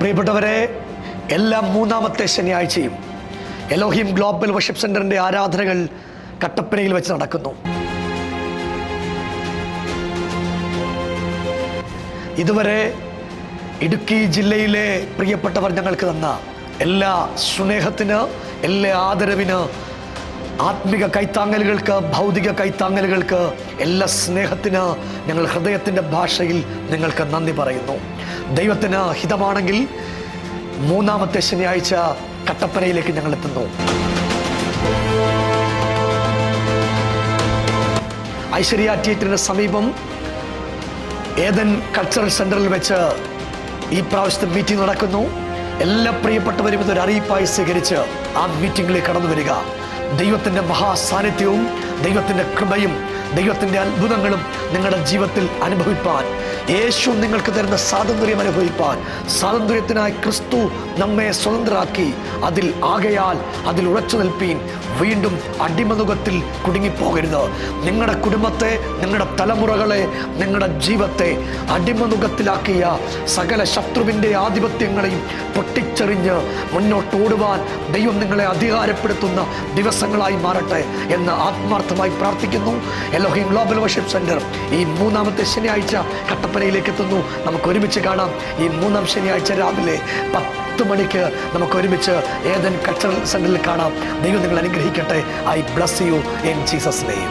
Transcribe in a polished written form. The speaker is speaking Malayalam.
പ്രിയപ്പെട്ടവരെ, എല്ലാ മൂന്നാമത്തെ ശനിയാഴ്ചയും എലോഹിം ഗ്ലോബൽ വർഷിപ്പ് സെൻ്ററിൻ്റെ ആരാധനകൾ കട്ടപ്പനയിൽ വെച്ച് നടക്കുന്നു. ഇതുവരെ ഇടുക്കി ജില്ലയിലെ പ്രിയപ്പെട്ടവർ ഞങ്ങൾക്ക് തന്ന എല്ലാ സ്നേഹത്തിന്, എല്ലാ ആദരവിന്, ആത്മിക കൈത്താങ്ങലുകൾക്ക്, ഭൗതിക കൈത്താങ്ങലുകൾക്ക്, എല്ലാ സ്നേഹത്തിന് ഞങ്ങൾ ഹൃദയത്തിൻ്റെ ഭാഷയിൽ നിങ്ങൾക്ക് നന്ദി പറയുന്നു. ദൈവത്തിന് ഹിതമാണെങ്കിൽ മൂന്നാമത്തെ ശനിയാഴ്ച കട്ടപ്പനയിലേക്ക് ഞങ്ങൾ എത്തുന്നു. ഐശ്വര്യ തിയേറ്ററിന് സമീപം ഏദൻ കൾച്ചറൽ സെൻ്ററിൽ വെച്ച് ഈ പ്രാവശ്യത്തെ മീറ്റിംഗ് നടക്കുന്നു. എല്ലാ പ്രിയപ്പെട്ടവരും ഇതൊരു അറിയിപ്പായി സ്വീകരിച്ച് ആ മീറ്റിംഗിലേക്ക് കടന്നു വരിക. ദൈവത്തിൻ്റെ മഹാസാന്നിധ്യവും ദൈവത്തിൻ്റെ കൃപയും ദൈവത്തിൻ്റെ അത്ഭുതങ്ങളും നിങ്ങളുടെ ജീവിതത്തിൽ അനുഭവിപ്പാൻ, യേശു നിങ്ങൾക്ക് തരുന്ന സ്വാതന്ത്ര്യം അനുഭവിപ്പാൻ, സ്വാതന്ത്ര്യത്തിനായി ക്രിസ്തു നമ്മെ സ്വതന്ത്രരാക്കി. അതിൽ ഉറച്ചു നിൽപ്പീൻ. വീണ്ടും അടിമനുഖത്തിൽ കുടുങ്ങിപ്പോകരുത്. നിങ്ങളുടെ കുടുംബത്തെ, നിങ്ങളുടെ തലമുറകളെ, നിങ്ങളുടെ ജീവിതത്തെ അടിമനുഖത്തിലാക്കിയ സകല ശത്രുവിൻ്റെ ആധിപത്യങ്ങളെയും പൊട്ടിച്ചെറിഞ്ഞ് മുന്നോട്ടോടുവാൻ ദൈവം നിങ്ങളെ അധികാരപ്പെടുത്തുന്ന ദിവസങ്ങളായി മാറട്ടെ എന്ന് ആത്മാർത്ഥമായി പ്രാർത്ഥിക്കുന്നു. എലോഹിം ഗ്ലോബൽ വർഷിപ്പ് സെൻ്റർ ഈ മൂന്നാമത്തെ ശനിയാഴ്ച കട്ടപ്പനയിലേക്ക് എത്തുന്നു. നമുക്ക് ഒരുമിച്ച് കാണാം. ഈ മൂന്നാം ശനിയാഴ്ച രാവിലെ 10 മണിക്ക് നമുക്ക് ഒരുമിച്ച് ഏദൻ കൾച്ചറൽ സെൻ്ററിൽ കാണാം. ദൈവം നിങ്ങൾ അനുഗ്രഹിക്കട്ടെ. I bless you in Jesus name.